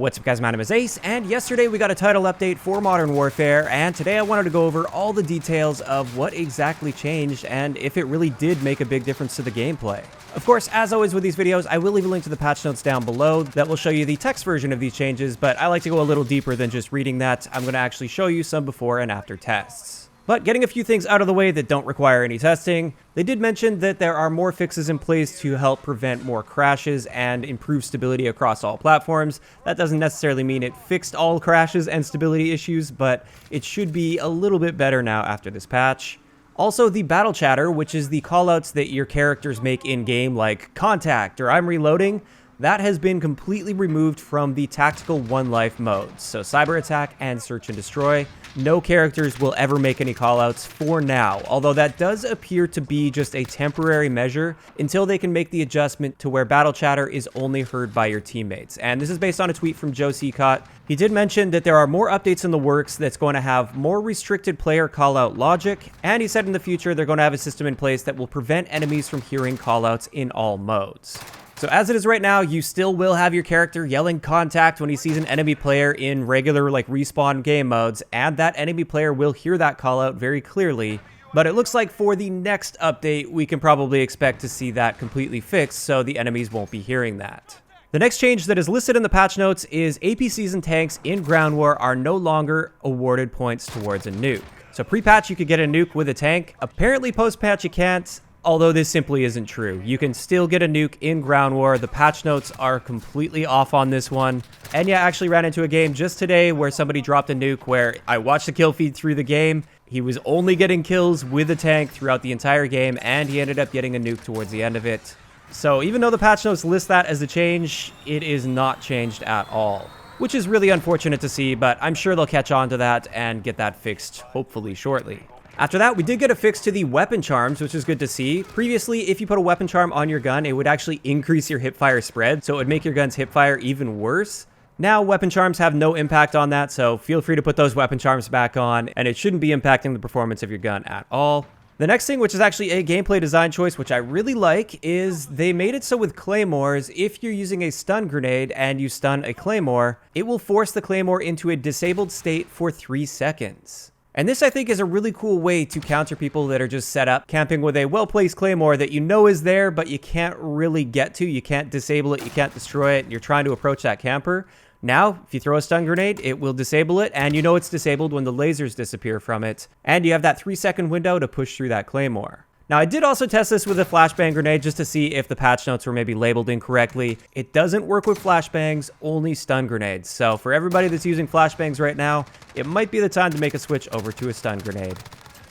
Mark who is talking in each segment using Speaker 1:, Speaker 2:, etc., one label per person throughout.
Speaker 1: What's up guys, my name is Ace, and yesterday we got a title update for Modern Warfare, and today I wanted to go over all the details of what exactly changed and if it really did make a big difference to the gameplay. Of course, as always with these videos, I will leave a link to the patch notes down below that will show you the text version of these changes, but I like to go a little deeper than just reading that. I'm going to actually show you some before and after tests. But getting a few things out of the way that don't require any testing, they did mention that there are more fixes in place to help prevent more crashes and improve stability across all platforms. That doesn't necessarily mean it fixed all crashes and stability issues, but it should be a little bit better now after this patch. Also, the battle chatter, which is the callouts that your characters make in-game, like contact or I'm reloading, that has been completely removed from the tactical one life modes. So cyber attack and search and destroy. No characters will ever make any callouts for now, although that does appear to be just a temporary measure until they can make the adjustment to where battle chatter is only heard by your teammates. And this is based on a tweet from Joe Seacott. He did mention that there are more updates in the works that's going to have more restricted player callout logic, and he said in the future they're going to have a system in place that will prevent enemies from hearing callouts in all modes. So as it is right now, you still will have your character yelling contact when he sees an enemy player in regular respawn game modes, and that enemy player will hear that call out very clearly. But it looks like for the next update, we can probably expect to see that completely fixed so the enemies won't be hearing that. The next change that is listed in the patch notes is APCs and tanks in Ground War are no longer awarded points towards a nuke. So pre-patch you could get a nuke with a tank. Apparently post-patch you can't. Although this simply isn't true. You can still get a nuke in Ground War. The patch notes are completely off on this one. And yeah, I actually ran into a game just today where somebody dropped a nuke where I watched the kill feed through the game. He was only getting kills with a tank throughout the entire game, and he ended up getting a nuke towards the end of it. So even though the patch notes list that as a change, it is not changed at all. Which is really unfortunate to see, but I'm sure they'll catch on to that and get that fixed hopefully shortly. After that, we did get a fix to the weapon charms, which is good to see. Previously, if you put a weapon charm on your gun, it would actually increase your hipfire spread, so it would make your gun's hipfire even worse. Now, weapon charms have no impact on that, so feel free to put those weapon charms back on, and it shouldn't be impacting the performance of your gun at all. The next thing, which is actually a gameplay design choice, which I really like, is they made it so with Claymores, if you're using a stun grenade and you stun a Claymore, it will force the Claymore into a disabled state for 3 seconds. And this, I think, is a really cool way to counter people that are just set up camping with a well-placed Claymore that you know is there, but you can't really get to. You can't disable it, you can't destroy it, and you're trying to approach that camper. Now, if you throw a stun grenade, it will disable it, and you know it's disabled when the lasers disappear from it. And you have that 3-second window to push through that Claymore. Now, I did also test this with a flashbang grenade just to see if the patch notes were maybe labeled incorrectly. It doesn't work with flashbangs, only stun grenades. So for everybody that's using flashbangs right now, it might be the time to make a switch over to a stun grenade.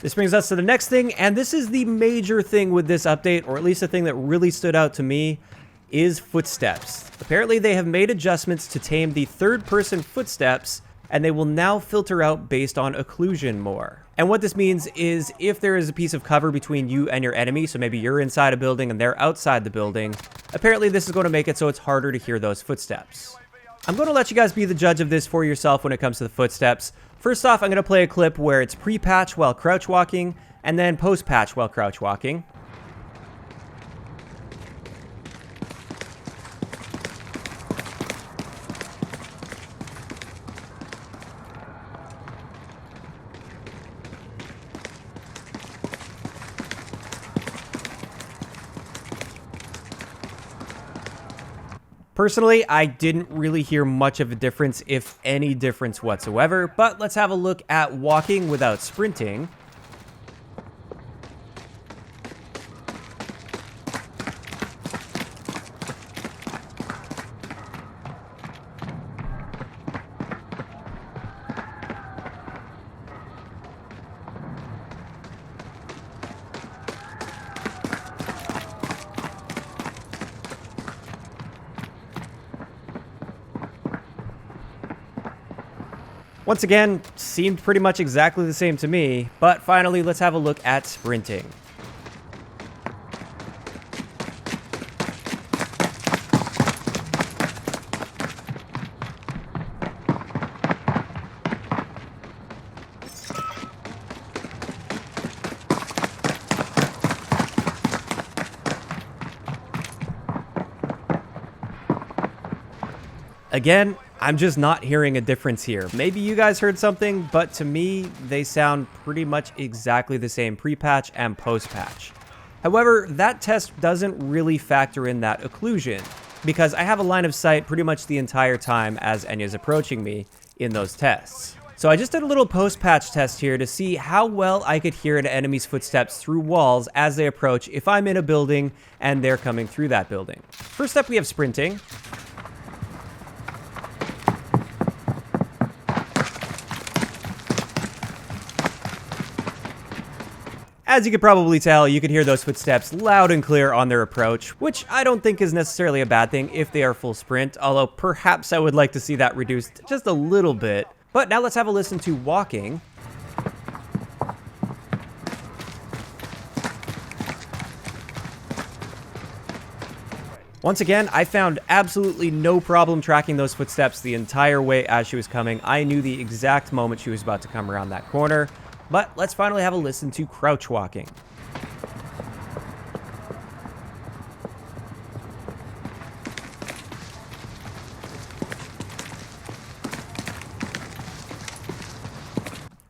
Speaker 1: This brings us to the next thing, and this is the major thing with this update, or at least the thing that really stood out to me, is footsteps. Apparently they have made adjustments to tame the third-person footsteps, and they will now filter out based on occlusion more. And what this means is if there is a piece of cover between you and your enemy, so maybe you're inside a building and they're outside the building, apparently this is going to make it so it's harder to hear those footsteps. I'm going to let you guys be the judge of this for yourself when it comes to the footsteps. First off, I'm going to play a clip where it's pre-patch while crouch walking, and then post-patch while crouch walking. Personally, I didn't really hear much of a difference, if any difference whatsoever, but let's have a look at walking without sprinting. Once again, seemed pretty much exactly the same to me, but finally, let's have a look at sprinting. Again, I'm just not hearing a difference here. Maybe you guys heard something, but to me, they sound pretty much exactly the same pre-patch and post-patch. However, that test doesn't really factor in that occlusion, because I have a line of sight pretty much the entire time as Enya's approaching me in those tests. So I just did a little post-patch test here to see how well I could hear an enemy's footsteps through walls as they approach if I'm in a building and they're coming through that building. First up, we have sprinting. As you could probably tell, you could hear those footsteps loud and clear on their approach, which I don't think is necessarily a bad thing if they are full sprint, although perhaps I would like to see that reduced just a little bit. But now let's have a listen to walking. Once again, I found absolutely no problem tracking those footsteps the entire way as she was coming. I knew the exact moment she was about to come around that corner. But let's finally have a listen to crouch walking.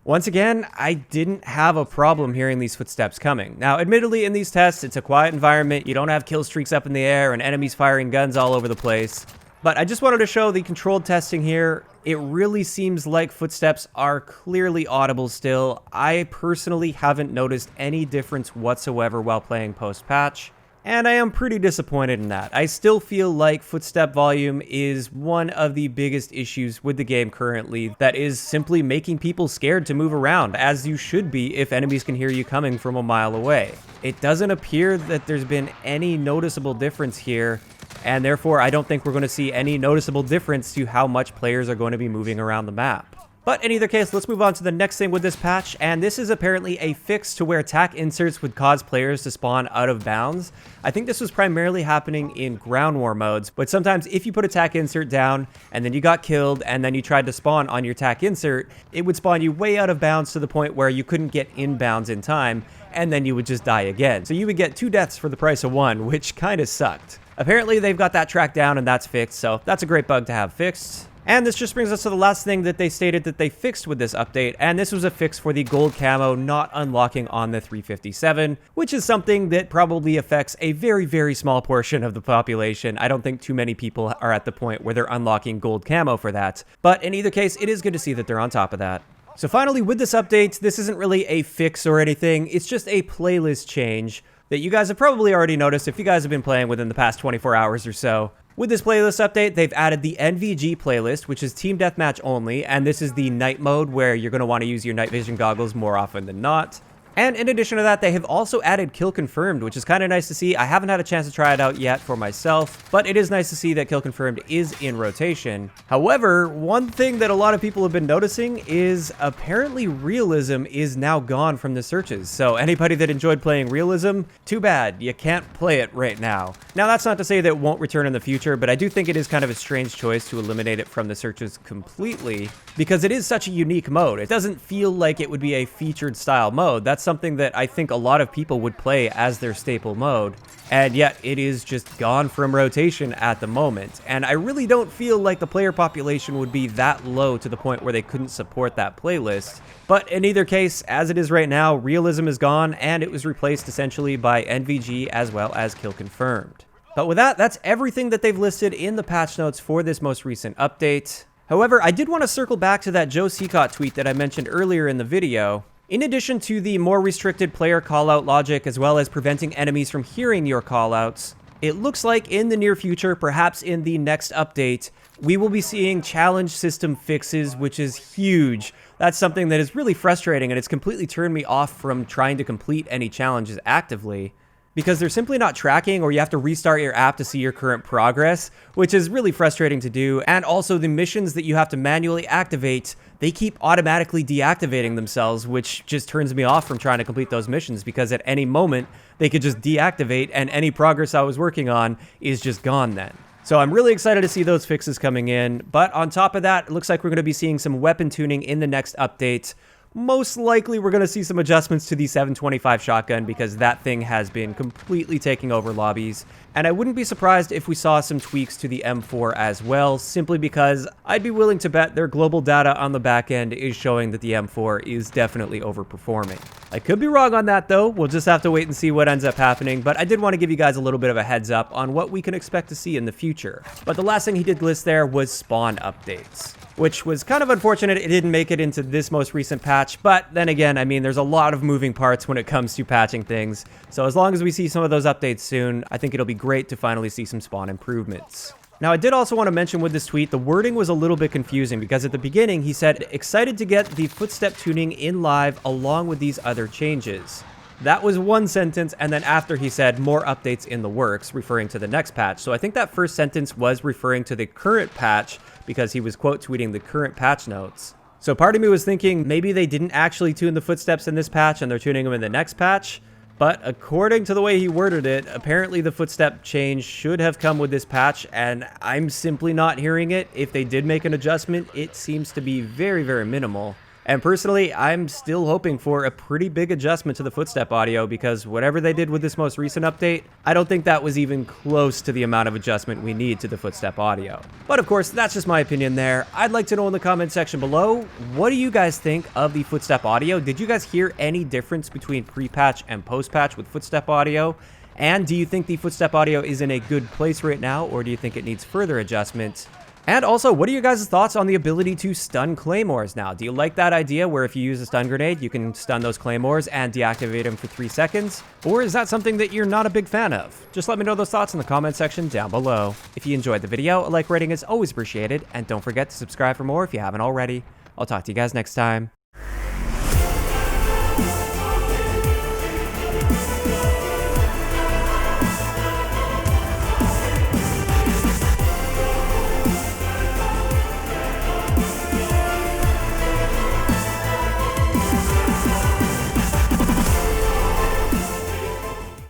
Speaker 1: Once again, I didn't have a problem hearing these footsteps coming. Now, admittedly, in these tests, it's a quiet environment. You don't have kill streaks up in the air and enemies firing guns all over the place. But I just wanted to show the controlled testing here. It really seems like footsteps are clearly audible still. I personally haven't noticed any difference whatsoever while playing post-patch, and I am pretty disappointed in that. I still feel like footstep volume is one of the biggest issues with the game currently that is simply making people scared to move around, as you should be if enemies can hear you coming from a mile away. It doesn't appear that there's been any noticeable difference here, and therefore I don't think we're going to see any noticeable difference to how much players are going to be moving around the map. But in either case, let's move on to the next thing with this patch, and this is apparently a fix to where attack inserts would cause players to spawn out of bounds. I think this was primarily happening in ground war modes, but sometimes if you put attack insert down and then you got killed and then you tried to spawn on your attack insert, it would spawn you way out of bounds to the point where you couldn't get inbounds in time, and then you would just die again. So you would get 2 deaths for the price of 1, which kind of sucked. Apparently they've got that tracked down and that's fixed, so that's a great bug to have fixed. And this just brings us to the last thing that they stated that they fixed with this update, and this was a fix for the gold camo not unlocking on the 357, which is something that probably affects a very, very small portion of the population. I don't think too many people are at the point where they're unlocking gold camo for that, but in either case, it is good to see that they're on top of that. So finally, with this update, this isn't really a fix or anything, it's just a playlist change that you guys have probably already noticed if you guys have been playing within the past 24 hours or so. With this playlist update, they've added the NVG playlist, which is team deathmatch only, and this is the night mode where you're going to want to use your night vision goggles more often than not. And in addition to that, they have also added Kill Confirmed, which is kind of nice to see. I haven't had a chance to try it out yet for myself, but it is nice to see that Kill Confirmed is in rotation. However, one thing that a lot of people have been noticing is apparently realism is now gone from the searches. So anybody that enjoyed playing realism, too bad, you can't play it right now. Now that's not to say that it won't return in the future, but I do think it is kind of a strange choice to eliminate it from the searches completely, because it is such a unique mode. It doesn't feel like it would be a featured style mode. That's something that I think a lot of people would play as their staple mode, and yet it is just gone from rotation at the moment. And I really don't feel like the player population would be that low to the point where they couldn't support that playlist. But in either case, as it is right now, realism is gone, and it was replaced essentially by NVG as well as Kill Confirmed. But with that, that's everything that they've listed in the patch notes for this most recent update. However, I did want to circle back to that Joe Secott tweet that I mentioned earlier in the video. In addition to the more restricted player callout logic, as well as preventing enemies from hearing your callouts, it looks like in the near future, perhaps in the next update, we will be seeing challenge system fixes, which is huge. That's something that is really frustrating, and it's completely turned me off from trying to complete any challenges actively, because they're simply not tracking, or you have to restart your app to see your current progress, which is really frustrating to do. And also the missions that you have to manually activate, they keep automatically deactivating themselves, which just turns me off from trying to complete those missions, because at any moment they could just deactivate and any progress I was working on is just gone then. So I'm really excited to see those fixes coming in. But on top of that, it looks like we're going to be seeing some weapon tuning in the next update. most likely we're going to see some adjustments to the 725 shotgun because that thing has been completely taking over lobbies. And I wouldn't be surprised if we saw some tweaks to the M4 as well, simply because I'd be willing to bet their global data on the back end is showing that the M4 is definitely overperforming. I could be wrong on that though, we'll just have to wait and see what ends up happening, but I did want to give you guys a little bit of a heads up on what we can expect to see in the future. But the last thing he did list there was spawn updates, which was kind of unfortunate it didn't make it into this most recent patch, but then again, I mean, there's a lot of moving parts when it comes to patching things, so as long as we see some of those updates soon, I think it'll be great to finally see some spawn improvements. Now, I did also want to mention with this tweet, the wording was a little bit confusing because at the beginning, he said, excited to get the footstep tuning in live along with these other changes. That was one sentence, and then after he said more updates in the works, referring to the next patch. So I think that first sentence was referring to the current patch because he was quote tweeting the current patch notes. So part of me was thinking maybe they didn't actually tune the footsteps in this patch and they're tuning them in the next patch. But according to the way he worded it, apparently the footstep change should have come with this patch, and I'm simply not hearing it. If they did make an adjustment, it seems to be very, very minimal. And personally, I'm still hoping for a pretty big adjustment to the footstep audio because whatever they did with this most recent update, I don't think that was even close to the amount of adjustment we need to the footstep audio. But of course, that's just my opinion there. I'd like to know in the comment section below, what do you guys think of the footstep audio? Did you guys hear any difference between pre-patch and post-patch with footstep audio? And do you think the footstep audio is in a good place right now, or do you think it needs further adjustments? And also, what are your guys' thoughts on the ability to stun Claymores now? Do you like that idea where if you use a stun grenade, you can stun those Claymores and deactivate them for 3 seconds? Or is that something that you're not a big fan of? Just let me know those thoughts in the comment section down below. If you enjoyed the video, a like rating is always appreciated, and don't forget to subscribe for more if you haven't already. I'll talk to you guys next time.